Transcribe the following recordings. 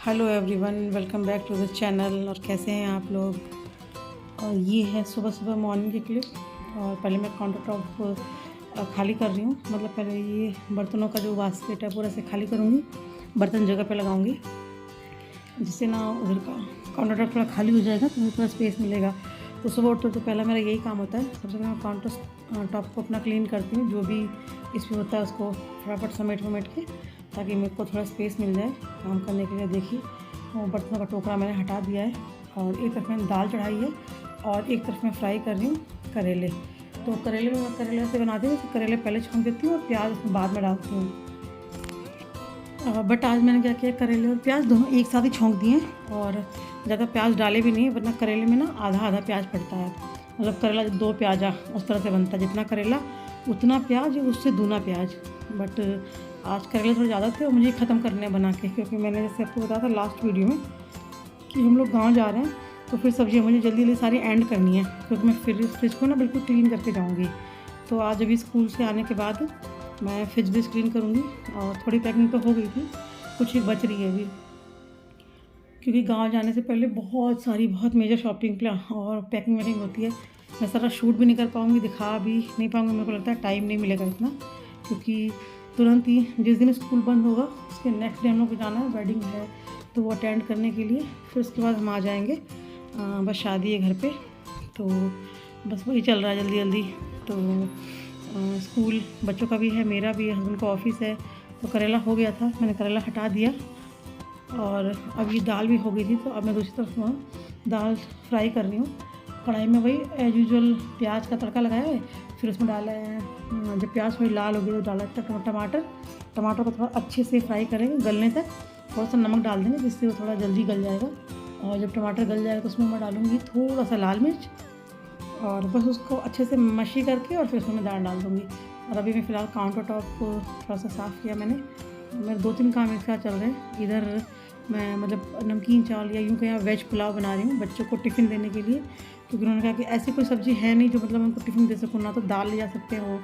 Hello everyone, welcome back to the channel. और कैसे हैं आप लोग। और ये है सुबह सुबह मॉर्निंग की क्लिप। और पहले मैं काउंटर टॉप खाली कर रही हूँ। मतलब पहले ये बर्तनों का जो बास्केट है पूरा से खाली करूँगी, बर्तन जगह पे लगाऊंगी, जिससे ना उधर का काउंटर टॉप थोड़ा खाली हो जाएगा तो मुझे थोड़ा स्पेस मिलेगा। तो सुबह उठते तो पहला मेरा यही काम होता है। सबसे पहले मैं काउंटर टॉप को अपना क्लीन करती हूँ, जो भी इसमें होता है उसको फटाफट समेट के, ताकि मेरे को थोड़ा स्पेस मिल जाए काम करने के लिए। देखिए, वो बर्तनों का टोकरा मैंने हटा दिया है और एक तरफ मैंने दाल चढ़ाई है और एक तरफ मैं फ्राई कर रही हूँ करेले। तो करेले में मैं करेले से बनाती हूँ तो करेले पहले छोंक देती हूँ और प्याज उसमें बाद में डालती हूँ। बट आज मैंने क्या किया, करेले और प्याज दोनों एक साथ ही छोंक दिए और ज़्यादा प्याज डाले भी नहीं, वरना करेले में ना आधा आधा प्याज पड़ता है। मतलब करेला 2 प्याजा उस तरह से बनता है, जितना करेला उतना प्याज, उससे दूना प्याज। बट आज करेले थोड़े ज़्यादा थे और मुझे ख़त्म करने बना के, क्योंकि मैंने जैसे आपको बताया था लास्ट वीडियो में कि हम लोग गाँव जा रहे हैं, तो फिर सब्जियाँ मुझे जल्दी जल्दी सारी एंड करनी है, क्योंकि मैं फ्रिज को ना बिल्कुल क्लीन करके जाऊँगी। तो आज अभी स्कूल से आने के बाद मैं फ्रिज भी क्लीन करूँगी। और थोड़ी पैकिंग तो हो गई थी, कुछ ही बच रही है अभी, क्योंकि गांव जाने से पहले बहुत मेजर शॉपिंग और पैकिंग वैकिंग होती है। मैं सारा शूट भी नहीं कर पाऊँगी, दिखा भी नहीं पाऊँगी, मेरे को लगता है टाइम नहीं मिलेगा इतना, क्योंकि तुरंत ही जिस दिन स्कूल बंद होगा उसके नेक्स्ट डे हम लोग को जाना है, वेडिंग है, तो वो अटेंड करने के लिए। फिर उसके बाद हम आ जाएंगे, बस शादी है घर पे, तो बस वही चल रहा है जल्दी जल्दी। तो स्कूल बच्चों का भी है, मेरा भी है, हस्बैंड का ऑफिस है। तो करेला हो गया था, मैंने करेला हटा दिया और अब ये दाल भी हो गई थी। तो अब मैं दूसरी तरफ दाल फ्राई कर रही हूँ। कढ़ाई में वही एज यूजुअल प्याज का तड़का लगाया है, फिर उसमें डाला है, जब प्याज थोड़ी लाल हो गई तो डाला टमाटर को थोड़ा अच्छे से फ्राई करेंगे गलने तक। थोड़ा सा नमक डाल देंगे जिससे वो थोड़ा जल्दी गल जाएगा। और जब टमाटर गल जाएगा तो उसमें मैं डालूँगी थोड़ा सा लाल मिर्च, और बस उसको अच्छे से मशी करके और फिर उसमें दाल डाल दूँगी। और अभी मैं फ़िलहाल काउंटर टॉप को थोड़ा सा साफ़ किया मैंने। मेरे 2-3 काम एक साथ चल रहे हैं। इधर मैं मतलब नमकीन चावल या यूँ कहीं वेज पुलाव बना रही हूँ बच्चों को टिफ़िन देने के लिए, क्योंकि उन्होंने कहा कि ऐसी कोई सब्ज़ी है नहीं जो मतलब उनको टिफ़िन दे सकूँ। ना तो दाल ले जा सकते हैं वो,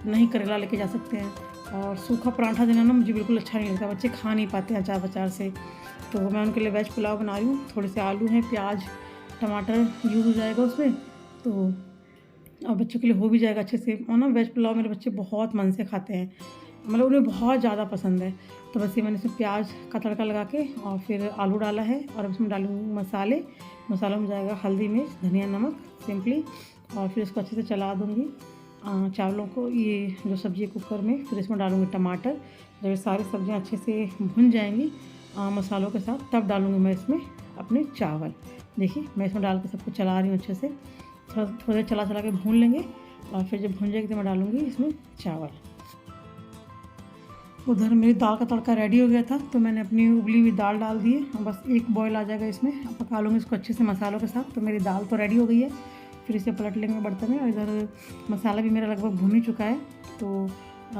ना ही करेला लेके जा सकते हैं। और सूखा पराठा देना ना मुझे बिल्कुल अच्छा नहीं लगता, बच्चे खा नहीं पाते हैं अचार से। तो मैं उनके लिए वेज पुलाव बना रही हूँ। थोड़े से आलू हैं, प्याज टमाटर यूज़ हो जाएगा उसमें, तो और बच्चों के लिए हो भी जाएगा अच्छे से। और ना वेज पुलाव मेरे बच्चे बहुत मन से खाते हैं, मतलब उन्हें बहुत ज़्यादा पसंद है। तो बस ये मैंने इसमें प्याज का तड़का लगा के और फिर आलू डाला है। और अब इसमें डालूँगी मसालों में जाएगा हल्दी मिर्च धनिया नमक सिंपली। और फिर इसको अच्छे से चला दूँगी चावलों को, ये जो सब्ज़ी है कुकर में। फिर इसमें डालूँगी टमाटर। जब ये सारी सब्ज़ियाँ अच्छे से भुन जाएंगी मसालों के साथ, तब डालूँगी मैं इसमें अपने चावल। देखिए, मैं इसमें डाल के सबको चला रही हूँ अच्छे से, थोड़ा देर चला के भून लेंगे। और फिर जब भून जाएगी तो मैं डालूँगी इसमें चावल। उधर मेरी दाल का तड़का रेडी हो गया था, तो मैंने अपनी उबली हुई दाल डाल दी है। बस एक बॉयल आ जाएगा इसमें, पका लूँगी इसको अच्छे से मसालों के साथ। तो मेरी दाल तो रेडी हो गई है। फिर इसे पलट लेंगे बर्तन में। और इधर मसाला भी मेरा लगभग भुन ही चुका है, तो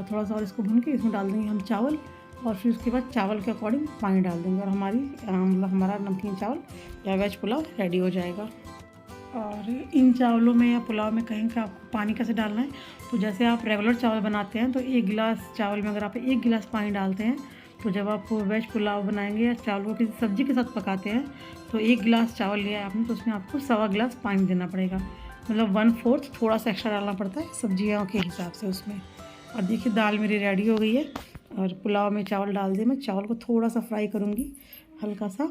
थोड़ा सा और इसको भून के इसमें डाल देंगे हम चावल। और फिर उसके बाद चावल के अकॉर्डिंग पानी डाल देंगे और हमारा नमकीन चावल या वेज पुलाव रेडी हो जाएगा। और इन चावलों में या पुलाव में कहीं का आपको पानी कैसे डालना है, तो जैसे आप रेगुलर चावल बनाते हैं तो 1 गिलास चावल में अगर आप 1 गिलास पानी डालते हैं, तो जब आप वेज पुलाव बनाएंगे या चावल को किसी सब्ज़ी के साथ पकाते हैं तो 1 गिलास चावल लिया है आपने, तो उसमें आपको 1.25 गिलास पानी देना पड़ेगा। मतलब 1/4 थोड़ा सा एक्स्ट्रा डालना पड़ता है सब्जियों के हिसाब से उसमें। और देखिए, दाल मेरी रेडी हो गई है और पुलाव में चावल डाल दिए। मैं चावल को थोड़ा सा फ्राई करूँगी हल्का सा,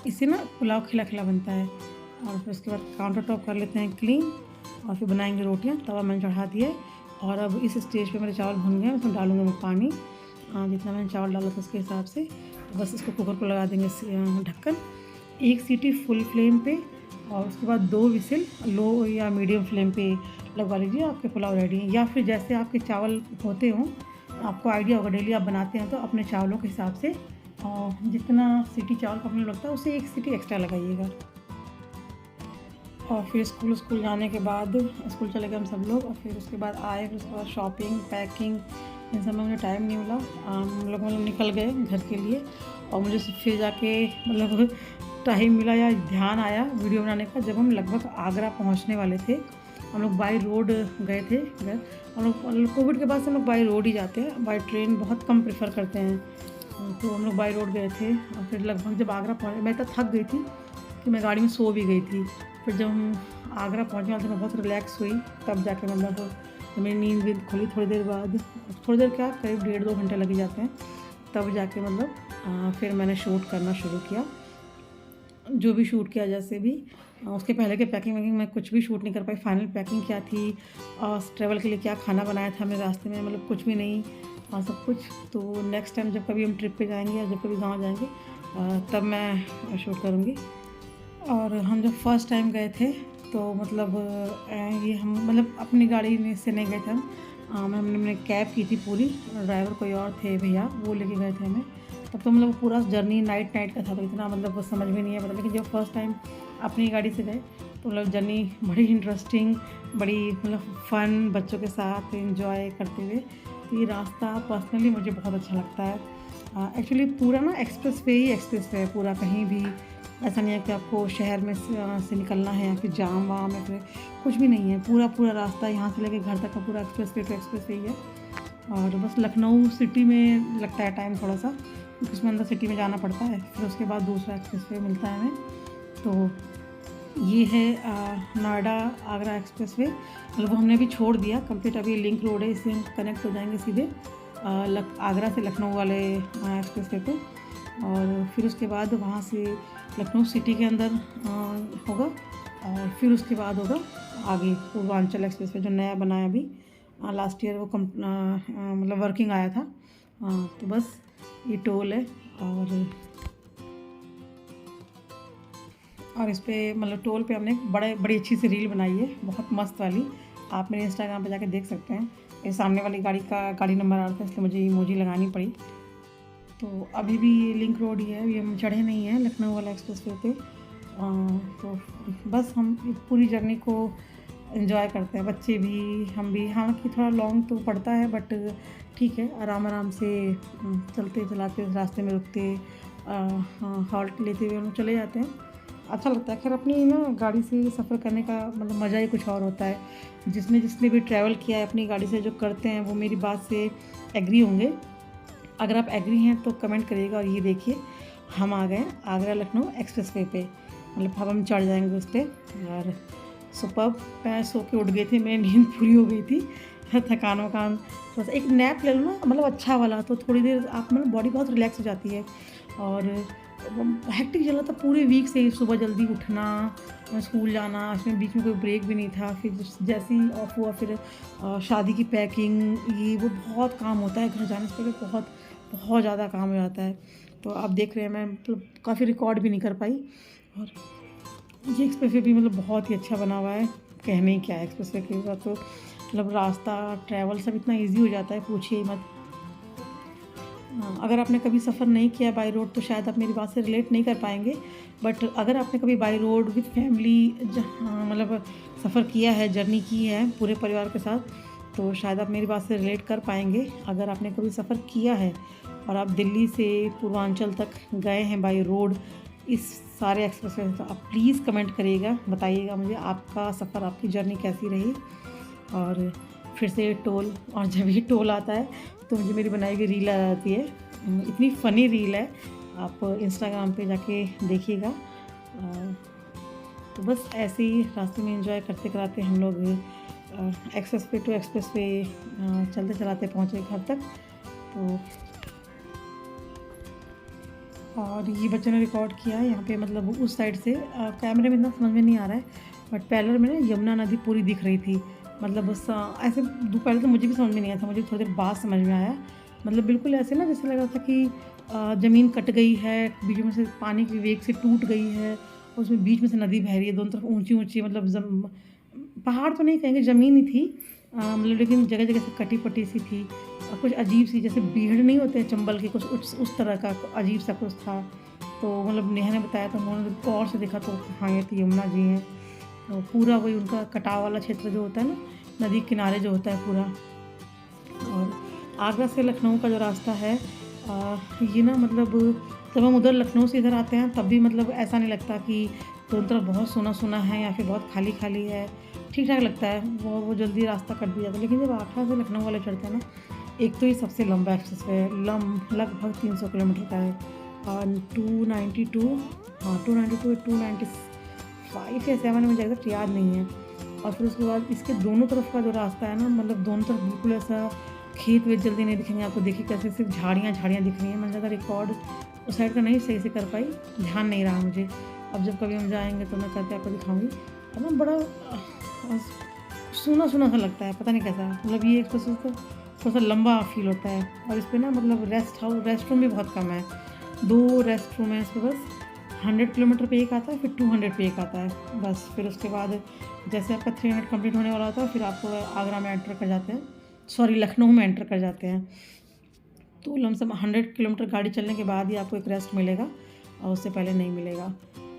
इससे ना पुलाव खिला खिला बनता है। और फिर उसके बाद काउंटर टॉप कर लेते हैं क्लीन और फिर बनाएंगे रोटियां। तवा मैंने चढ़ा दिया है और अब इस स्टेज पे मेरे चावल भुन गए, उसमें डालूंगा मैं पानी जितना मैंने चावल डाला था उसके हिसाब से। तो बस इसको कुकर को लगा देंगे ढक्कन, 1 सीटी फुल फ्लेम पे, और उसके बाद 2 विसिल लो या मीडियम फ्लेम पे लगवा लीजिए। आपके पुलाव रेडी हैं। या फिर जैसे आपके चावल होते हों, आपको आइडिया होगा डेली आप बनाते हैं, तो अपने चावलों के हिसाब से जितना सीटी चावल का अपने लगता है उससे 1 सीटी एक्स्ट्रा लगाइएगा। और फिर स्कूल जाने के बाद स्कूल चले गए हम सब लोग। और फिर उसके बाद आए, फिर उसके बाद शॉपिंग पैकिंग इन सब में मुझे टाइम नहीं मिला। हम लोग मतलब निकल गए घर के लिए। और मुझे फिर जाके मतलब टाइम मिला या ध्यान आया वीडियो बनाने का, जब हम लगभग आगरा पहुंचने वाले थे। हम लोग बाई रोड गए थे घर। हम लोग कोविड के बाद से हम लोग बाई रोड ही जाते हैं, बाई ट्रेन बहुत कम प्रेफर करते हैं। तो हम लोग बाई रोड गए थे और फिर लगभग जब आगरा पहुँचे मैं इतना थक गई थी कि मैं गाड़ी में सो भी गई थी। फिर जब हम आगरा पहुँचने वाले थे मैं बहुत रिलैक्स हुई, तब जाके मतलब मेरी नींद भी खुली थोड़ी देर बाद। थोड़ी देर क्या, करीब 1.5-2 घंटे लग जाते हैं, तब जाके मतलब फिर मैंने शूट करना शुरू किया। जो भी शूट किया जैसे भी, उसके पहले के पैकिंग वैकिंग मैं कुछ भी शूट नहीं कर पाई। फाइनल पैकिंग क्या थी और ट्रैवल के लिए क्या खाना बनाया था हमने रास्ते में, मतलब कुछ भी नहीं और सब कुछ। तो नेक्स्ट टाइम जब कभी हम ट्रिप पे जाएंगे या जब कभी गांव जाएंगे तब मैं शूट करूँगी। और हम जब फर्स्ट टाइम गए थे तो मतलब ये हम मतलब अपनी गाड़ी में से नहीं गए थे हम, हमने कैब की थी पूरी, ड्राइवर कोई और थे भैया, वो लेके गए थे हमें। तब तो मतलब पूरा जर्नी नाइट का था, तो इतना मतलब समझ में नहीं है पता। लेकिन जब फर्स्ट टाइम अपनी गाड़ी से गए तो मतलब जर्नी बड़ी इंटरेस्टिंग, बड़ी मतलब फ़न, बच्चों के साथ एंजॉय करते हुए। तो ये रास्ता पर्सनली मुझे बहुत अच्छा लगता है। एक्चुअली पूरा ना एक्सप्रेस वे है पूरा, कहीं भी ऐसा नहीं है कि आपको शहर में से निकलना है या फिर जाम वाम या फिर कुछ भी नहीं है। पूरा रास्ता यहाँ से लेके घर तक का पूरा एक्सप्रेस वे ही है। और बस लखनऊ सिटी में लगता है टाइम थोड़ा सा, क्योंकि उसमें अंदर सिटी में जाना पड़ता है, फिर उसके बाद दूसरा एक्सप्रेस वे मिलता है हमें। तो ये है नोएडा आगरा एक्सप्रेस वे, मतलब वो हमने अभी छोड़ दिया कंप्लीट। अभी लिंक रोड है, इससे हम कनेक्ट हो जाएंगे सीधे आगरा से लखनऊ वाले एक्सप्रेस वे पे। और फिर उसके बाद वहाँ से लखनऊ सिटी के अंदर होगा और फिर उसके बाद होगा आगे पूर्वांचल एक्सप्रेस वे जो नया बनाया अभी लास्ट ईयर, वो मतलब वर्किंग आया था। तो बस ये टोल है और इस पर मतलब टोल पे हमने बड़ी अच्छी सी रील बनाई है, बहुत मस्त वाली। आप मेरे इंस्टाग्राम पे जाके देख सकते हैं। ये सामने वाली गाड़ी नंबर आ रहा था, इसलिए मुझे इमोजी लगानी पड़ी। तो अभी भी ये लिंक रोड ही है, ये हम चढ़े नहीं हैं लखनऊ वाला एक्सप्रेस वे पे। तो बस हम पूरी जर्नी को एंजॉय करते हैं, बच्चे भी हम भी। हालांकि थोड़ा लॉन्ग तो पड़ता है बट ठीक है, आराम से चलते चलाते रास्ते में रुकते हॉल्ट लेते हुए हम चले जाते हैं, अच्छा लगता है। खैर अपनी ना गाड़ी से सफ़र करने का मतलब मज़ा ही कुछ और होता है। जिसने भी ट्रैवल किया है अपनी गाड़ी से, जो करते हैं वो मेरी बात से एग्री होंगे। अगर आप एग्री हैं तो कमेंट करिएगा। और ये देखिए हम आ गए आगरा लखनऊ एक्सप्रेस वे पे, मतलब अब हम चढ़ जाएंगे उस पर। और सुपर मैं सो के उठ गई थी, मेरी नींद पूरी हो गई थी, थकान वकान थोड़ा सा एक नैप ले लो ना, मतलब अच्छा वाला, तो थोड़ी देर आप मतलब बॉडी बहुत रिलैक्स हो जाती है। और हेक्टिक चला था पूरे वीक से ही, सुबह जल्दी उठना, स्कूल जाना, इसमें बीच में कोई ब्रेक भी नहीं था। फिर जैसे ही ऑफ हुआ फिर शादी की पैकिंग, ये वो बहुत काम होता है। घर जाने से पहले बहुत ज़्यादा काम हो जाता है। तो आप देख रहे हैं मैं मतलब काफ़ी रिकॉर्ड भी नहीं कर पाई। और ये एक्सप्रेस वे भी मतलब बहुत ही अच्छा बना हुआ है, कहने ही क्या है एक्सप्रेस वे के बाद। तो मतलब रास्ता ट्रैवल सब इतना इजी हो जाता है, पूछिए मत। अगर आपने कभी सफ़र नहीं किया बाई रोड तो शायद आप मेरी बात से रिलेट नहीं कर पाएंगे, बट अगर आपने कभी बाई रोड विद फैमिली मतलब सफ़र किया है, जर्नी की है पूरे परिवार के साथ, तो शायद आप मेरी बात से रिलेट कर पाएंगे। अगर आपने कभी सफ़र किया है और आप दिल्ली से पूर्वांचल तक गए हैं बाई रोड इस सारे एक्सप्रेस वे, तो आप प्लीज़ कमेंट करिएगा, बताइएगा मुझे आपका सफ़र, आपकी जर्नी कैसी रही। और फिर से टोल, और जब ये टोल आता है तो मुझे मेरी बनाई हुई रील आ जाती है, इतनी फ़नी रील है, आप इंस्टाग्राम पे जाके देखिएगा। तो बस ऐसे ही रास्ते में एंजॉय करते कराते हम लोग expressway to expressway चलते चलाते पहुँचे घर तक। तो और ये बच्चों ने रिकॉर्ड किया है यहाँ पे, मतलब उस साइड से कैमरे में इतना समझ में नहीं आ रहा है, बट पैरेलल में ना यमुना नदी पूरी दिख रही थी। मतलब उस ऐसे पहले तो मुझे भी समझ में नहीं आया था, मुझे थोड़ी देर बाद समझ में आया। मतलब बिल्कुल ऐसे ना जैसे लग रहा था कि ज़मीन कट गई है, बीच में से पानी की वेग से टूट गई है, और उसमें बीच में से नदी बह रही है, दोनों तरफ ऊंची मतलब पहाड़ तो नहीं कहेंगे, ज़मीन ही थी, मतलब लेकिन जगह जगह से कटी पटी सी थी, कुछ अजीब सी, जैसे भीड़ नहीं होते हैं चंबल के, कुछ उस तरह का अजीब सा कुछ था। तो मतलब नेहा ने बताया, तो उन्होंने गौर से देखा तो हाँ ये तो यमुना जी हैं। तो पूरा वही उनका कटाव वाला क्षेत्र जो होता है ना, नदी किनारे जो होता है पूरा। और आगरा से लखनऊ का जो रास्ता है ये ना मतलब जब हम उधर लखनऊ से इधर आते हैं तब भी मतलब ऐसा नहीं लगता कि दोनों तरफ बहुत सुना है या फिर बहुत खाली है, ठीक ठाक लगता है। वो जल्दी रास्ता कट भी जाता है। लेकिन जब आगरा से लखनऊ वाले चढ़ते हैं ना एक तो ये सबसे लंबा एक्सप्रेस वे है, लगभग 300 किलोमीटर का है। और 292, हाँ 292 295 या 7 मुझे एग्जैक्ट याद नहीं है। और फिर उसके बाद इसके दोनों तरफ का जो रास्ता है ना, मतलब दोनों तरफ बिल्कुल ऐसा खेत वेत जल्दी नहीं दिखेंगे आपको। देखिए कैसे सिर्फ झाड़ियाँ दिख रही हैं। मैंने ज़्यादा रिकॉर्ड उस साइड का नहीं सही से कर पाई, ध्यान नहीं रहा मुझे। अब जब कभी हम जाएंगे तो मैं करके आपको दिखाऊंगी। और ना बड़ा सूना सा लगता है, पता नहीं कैसा। मतलब ये एक्सप्रेस तो थोड़ा सा लंबा फील होता है। और इस पर ना मतलब रेस्ट रूम भी बहुत कम है। 2 रेस्ट रूम है इस पर बस। 100 किलोमीटर पे एक आता है, फिर 200 पे एक आता है बस। फिर उसके बाद जैसे आपका 300 कंप्लीट होने वाला होता है, फिर आपको आगरा में एंटर कर जाते हैं, सॉरी लखनऊ में एंटर कर जाते हैं। तो लमसम 100 किलोमीटर गाड़ी चलने के बाद ही आपको एक रेस्ट मिलेगा, और उससे पहले नहीं मिलेगा।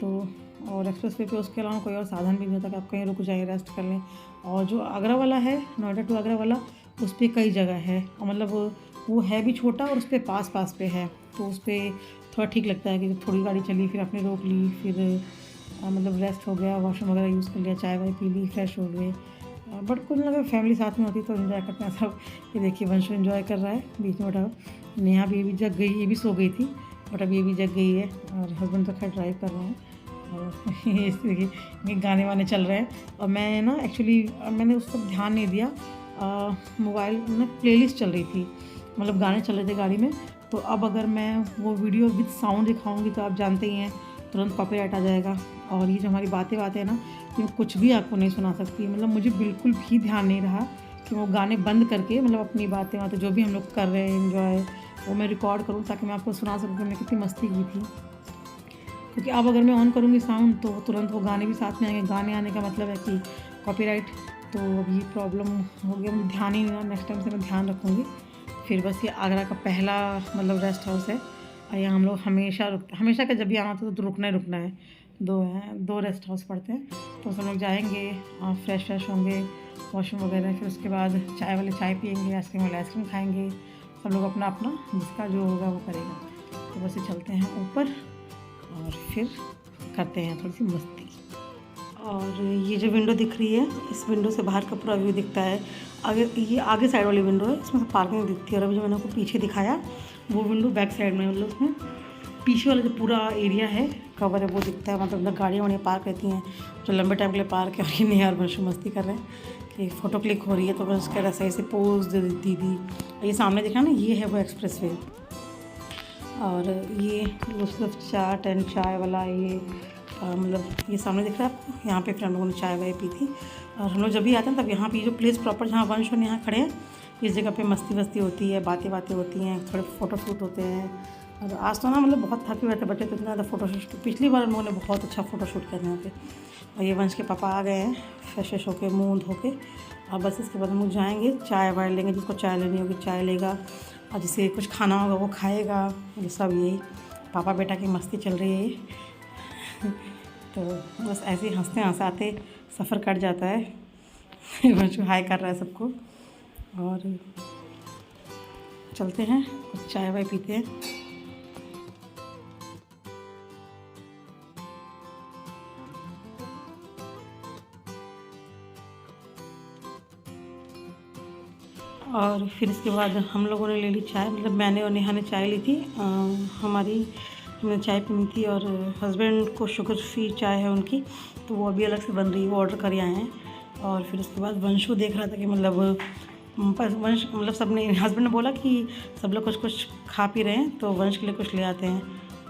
तो और एक्सप्रेस वे पे उसके अलावा कोई और साधन भी नहीं होता कि आप कहीं रुक जाए रेस्ट कर लें। और जो आगरा वाला है, नोएडा टू आगरा वाला, उस पर कई जगह है, और मतलब वो है भी छोटा और उस पर पास पे है। तो उस पर थोड़ा ठीक लगता है कि थोड़ी गाड़ी चली, फिर आपने रोक ली, फिर मतलब रेस्ट हो गया, वॉशरूम वगैरह यूज़ कर लिया, चाय वाय पी ली, फ्रेश हो गए। बट कुछ ना फैमिली साथ में होती तो इन्जॉय करते हैं सब। ये देखिए वंशु इन्जॉय कर रहा है बीच में बैठा। नेहा भी अभी जग गई, ये भी सो गई थी, बट अभी ये भी जग गई है। और हस्बैंड तो खैर ड्राइव कर रहे हैं, और इस तरीके के गाने वाने चल रहे हैं। और मैं ना एक्चुअली मैंने उस पर ध्यान नहीं दिया, मोबाइल में प्लेलिस्ट चल रही थी, मतलब गाने चल रहे थे गाड़ी में। तो अब अगर मैं वो वीडियो विद साउंड दिखाऊंगी तो आप जानते ही हैं तुरंत कॉपीराइट आ जाएगा। और ये जो हमारी बातें हैं ना, ये कुछ भी आपको नहीं सुना सकती। मतलब मुझे बिल्कुल भी ध्यान नहीं रहा कि वो गाने बंद करके मतलब अपनी बातें जो भी हम लोग कर रहे हैं एंजॉय, वो मैं रिकॉर्ड करूँ ताकि मैं आपको सुना सकूँ कि मैं कितनी मस्ती की थी। क्योंकि अब अगर मैं ऑन करूँगी साउंड तो तुरंत वो गाने भी साथ में आएंगे। गाने आने का मतलब है कि कॉपीराइट। तो अभी प्रॉब्लम हो गया, मुझे ध्यान ही नहीं रहा। नेक्स्ट टाइम से मैं ध्यान रखूँगी। फिर बस ये आगरा का पहला मतलब रेस्ट हाउस है, और यहाँ हम लोग हमेशा का जब भी आना होता तो रुकना है। 2 रेस्ट हाउस पड़ते हैं। तो सब लोग जाएंगे, फ्रेश होंगे, वॉशरूम वगैरह, फिर उसके बाद चाय वाले चाय पियेंगे, आइसक्रीम वाले आइसक्रीम खाएंगे। सब लोग अपना जिसका जो होगा वो करेगा। तो बस ये चलते हैं ऊपर और फिर करते हैं थोड़ी सी मस्ती। और ये जो विंडो दिख रही है, इस विंडो से बाहर का पूरा व्यू दिखता है। ये आगे साइड वाली विंडो है, इसमें से पार्किंग दिखती है। और अभी जो मैंने आपको पीछे दिखाया वो विंडो बैक साइड में, मतलब उसमें पीछे वाला जो पूरा एरिया है कवर है वो दिखता है। मतलब गाड़ियाँ वाड़ियाँ पार्क रहती हैं जो लंबे टाइम के लिए पार्क है। और ये नहीं यार वंशु मस्ती कर रहे हैं कि फ़ोटो क्लिक हो रही है, तो बस कह रहा सही से पोज दे दीदी। ये सामने दिखा ना, ये है वो एक्सप्रेस वे। और ये चाट एंड चाय वाला ये मतलब ये सामने दिख रहा है आपको, यहाँ पे फिर हम लोगों ने चाय वाय पी थी। और हम लोग जब भी आते हैं तब यहाँ पे जो प्लेस प्रॉपर जहाँ वंश और यहाँ खड़े हैं, इस जगह पे मस्ती वस्ती होती है, बातें होती हैं, थोड़े फ़ोटो शूट होते हैं। और आज तो ना मतलब बहुत थके हुए थे बच्चे, तो इतना ज़्यादा फ़ोटो शूट, पिछली बार हम लोगों ने बहुत अच्छा फ़ोटो शूट किया था यहाँ पे। और ये वंश के पापा आ गए हैं फ्रेश होके, मुँह धो के। और बस इसके बाद हम लोग जाएँगे, चाय वाय लेंगे, जिसको चाय लेनी होगी चाय लेगा, और जिसे कुछ खाना होगा वो खाएगा। ये सब यही पापा बेटा की मस्ती चल रही है। तो बस ऐसे ही हंसते हंसाते सफ़र कट जाता है। वंशु हाय कर रहा है सबको, और चलते हैं कुछ चाय वाय पीते हैं। और फिर इसके बाद हम लोगों ने ले ली चाय, मतलब मैंने और नेहा ने चाय ली थी। हमने चाय पीनी थी, और हस्बैंड को शुगर फ्री चाय है उनकी, तो वो अभी अलग से बन रही है, वो ऑर्डर कर आए हैं। और फिर उसके बाद वंशु देख रहा था कि मतलब वंश मतलब सबने, हस्बैंड ने बोला कि सब लोग कुछ खा पी रहे हैं तो वंश के लिए कुछ ले आते हैं।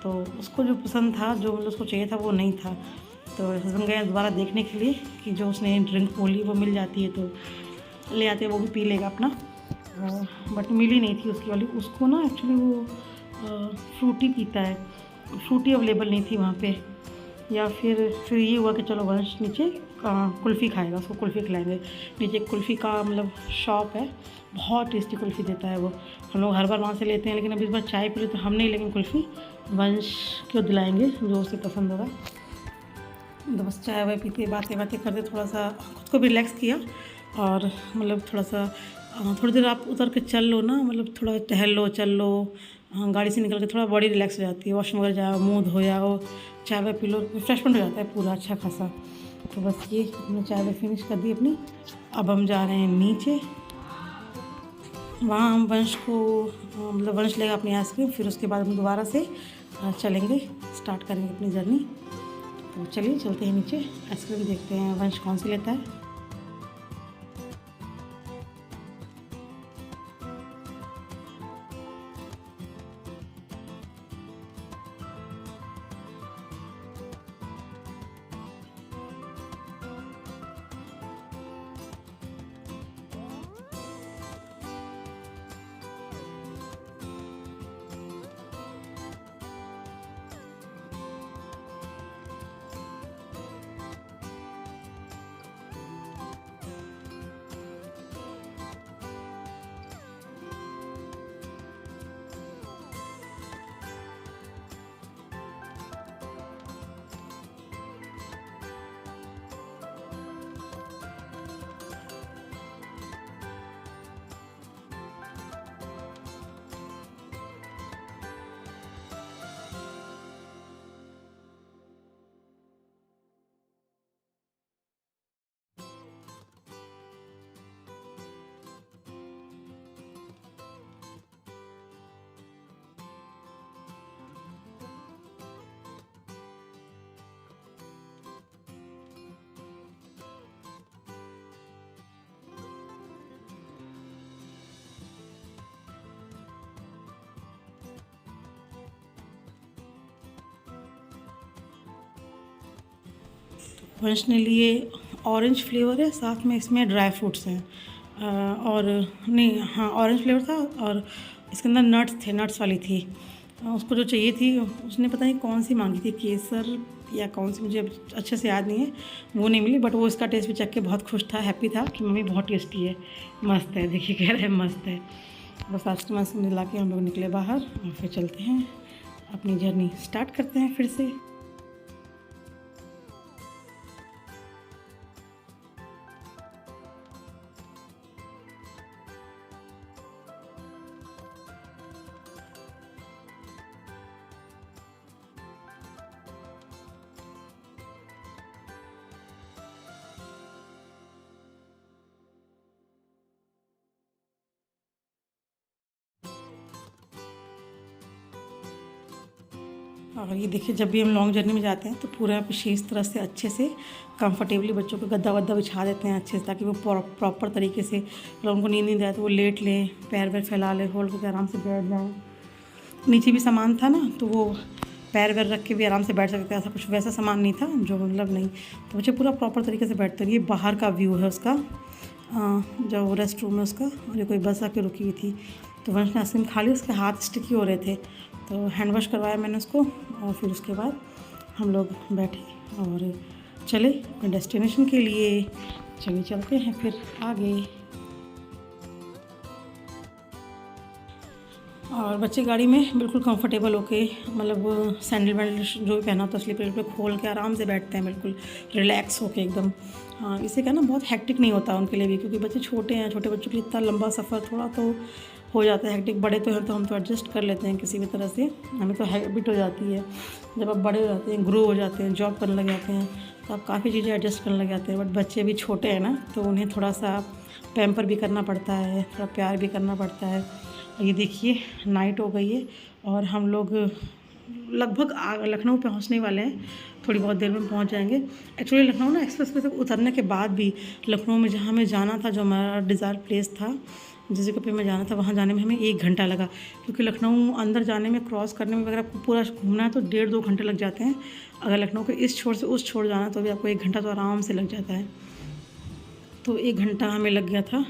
तो उसको जो पसंद था, जो मतलब उसको चाहिए था वो नहीं था। तो हस्बैंड गए दोबारा देखने के लिए कि जो उसने ड्रिंक बोली वो मिल जाती है तो ले आते, वो भी पी लेगा अपना। बट मिली नहीं थी उसकी वाली, उसको ना एक्चुअली वो फ्रूटी पीता है, फ्रूटी अवेलेबल नहीं थी वहाँ पे। या फिर ये हुआ कि चलो वंश नीचे कुल्फ़ी खाएगा, उसको कुल्फ़ी खिलाएंगे। नीचे कुल्फ़ी का मतलब शॉप है, बहुत टेस्टी कुल्फ़ी देता है वो। हम लोग हर बार वहाँ से लेते हैं, लेकिन अभी इस बार चाय पी ली तो हम नहीं लेंगे कुल्फ़ी, वंश को दिलाएंगे जो उसे पसंद होगा। तो बस चाय वाय पीते बातें करते थोड़ा सा खुद को भी रिलैक्स किया। और मतलब थोड़ा सा थोड़ी देर आप उतर के चल लो ना, मतलब थोड़ा टहल लो, चल लो, गाड़ी से निकल के थोड़ा बॉडी रिलैक्स हो जाती है। वॉशरूम वगैरह जाओ, मुँह धो जाओ, चाय वाय पी लो, रिफ्रेशमेंट हो जाता है पूरा अच्छा खासा। तो बस ये हमने चाय वाय फिनिश कर दी अपनी। अब हम जा रहे हैं नीचे। वहाँ हम वंश को मतलब वंश लेगा अपनी आइसक्रीम, फिर उसके बाद हम दोबारा से चलेंगे, स्टार्ट करेंगे अपनी जर्नी। तो चलिए चलते हैं नीचे, आइसक्रीम देखते हैं वंश कौन सी लेता है। वंश ने लिए ऑरेंज फ्लेवर है, साथ में इसमें ड्राई फ्रूट्स हैं और नहीं हाँ ऑरेंज फ्लेवर था और इसके अंदर नट्स थे, नट्स वाली थी। उसको जो चाहिए थी उसने पता नहीं कौन सी मांगी थी, केसर या कौन सी, मुझे अच्छे से याद नहीं है, वो नहीं मिली। बट वो इसका टेस्ट भी चख के बहुत खुश था, हैप्पी था कि मम्मी बहुत टेस्टी है, मस्त है, देखिए कह रहे हैं मस्त है। बस आइसक्रीम वाइसक्रीम दिला के हम लोग निकले बाहर और फिर चलते हैं, अपनी जर्नी स्टार्ट करते हैं फिर से। और ये देखिए, जब भी हम लॉन्ग जर्नी में जाते हैं तो पूरा यहाँ पे इस तरह से अच्छे से कंफर्टेबली बच्चों को गद्दा वद्दा बिछा देते हैं अच्छे से, ताकि वो प्रॉपर तरीके से अगर उनको नींद नहीं आए तो वो लेट लें, पैर वैर फैला लें, होल्ड करके आराम से बैठ जाएँ। नीचे भी सामान था ना, तो वो पैर वैर रख के भी आराम से बैठ सकते हैं, ऐसा कुछ वैसा सामान नहीं था जो मतलब नहीं, तो बच्चे पूरा प्रॉपर तरीके से बैठते हैं। ये बाहर का व्यू है उसका, जो रेस्ट रूम है उसका, और ये कोई बस आके रुकी हुई थी। तो वंश ने आइसक्रीम खा ली, उसके हाथ स्टिकी हो रहे थे, तो हैंड वॉश करवाया मैंने उसको, और फिर उसके बाद हम लोग बैठे और चले अपने डेस्टिनेशन के लिए। चलिए चलते हैं फिर आगे। और बच्चे गाड़ी में बिल्कुल कंफर्टेबल होके, मतलब सैंडल वैंडल जो भी पहना होता है स्लीपर पे खोल के आराम से बैठते हैं, बिल्कुल रिलैक्स होके एकदम। हाँ, इससे क्या ना बहुत हेक्टिक नहीं होता उनके लिए भी, क्योंकि बच्चे छोटे हैं, छोटे बच्चों के लिए इतना लंबा सफ़र थोड़ा तो हो जाता है हेक्टिक। बड़े तो हैं तो हम तो एडजस्ट कर लेते हैं किसी भी तरह से, हमें तो हैबिट हो जाती है। जब आप बड़े हो जाते हैं, ग्रो हो जाते हैं, जॉब करने लग जाते हैं, तो आप काफ़ी चीज़ें एडजस्ट करने लग जाते हैं। बट बच्चे भी छोटे हैं ना, तो उन्हें थोड़ा सा पैम्पर भी करना पड़ता है, थोड़ा प्यार भी करना पड़ता है। ये देखिए नाइट हो गई है और हम लोग लगभग लखनऊ पहुंचने वाले हैं, थोड़ी बहुत देर में पहुंच जाएंगे। एक्चुअली लखनऊ ना एक्सप्रेस वे से उतरने के बाद भी लखनऊ में जहां हमें जाना था, जो हमारा डिज़ायर प्लेस था, जिस जगह पे हमें जाना था, वहाँ जाने में हमें 1 घंटा लगा, क्योंकि लखनऊ अंदर जाने में, क्रॉस करने में वगैरह आपको पूरा घूमना है तो 1.5-2 घंटे लग जाते हैं। अगर लखनऊ के इस छोर से उस छोर जाना तो भी आपको 1 घंटा तो आराम से लग जाता है। तो 1 घंटा हमें लग गया था।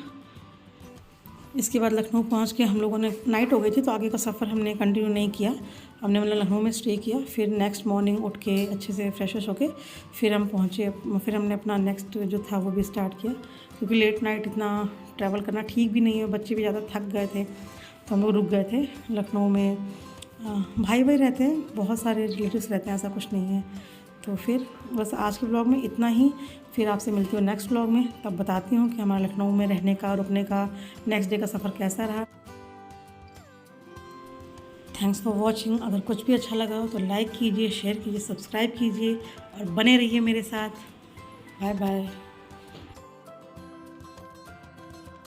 इसके बाद लखनऊ पहुंच के हम लोगों ने, नाइट हो गई थी तो आगे का सफ़र हमने कंटिन्यू नहीं किया, हमने मतलब लखनऊ में स्टे किया। फिर नेक्स्ट मॉर्निंग उठ के अच्छे से फ्रेश होके फिर हम पहुंचे, फिर हमने अपना नेक्स्ट जो था वो भी स्टार्ट किया, क्योंकि लेट नाइट इतना ट्रैवल करना ठीक भी नहीं है, बच्चे भी ज़्यादा थक गए थे, तो हम लोग रुक गए थे लखनऊ में। भाई रहते हैं, बहुत सारे रिलेटिव्स रहते हैं, ऐसा कुछ नहीं है। तो फिर बस आज के ब्लॉग में इतना ही, फिर आपसे मिलती हूँ नेक्स्ट ब्लॉग में, तब बताती हूँ कि हमारा लखनऊ में रहने का, रुकने का, नेक्स्ट डे का सफ़र कैसा रहा। Thanks for watching. अगर कुछ भी अच्छा लगा हो तो लाइक कीजिए, शेयर कीजिए, सब्सक्राइब कीजिए और बने रहिए मेरे साथ। Bye bye.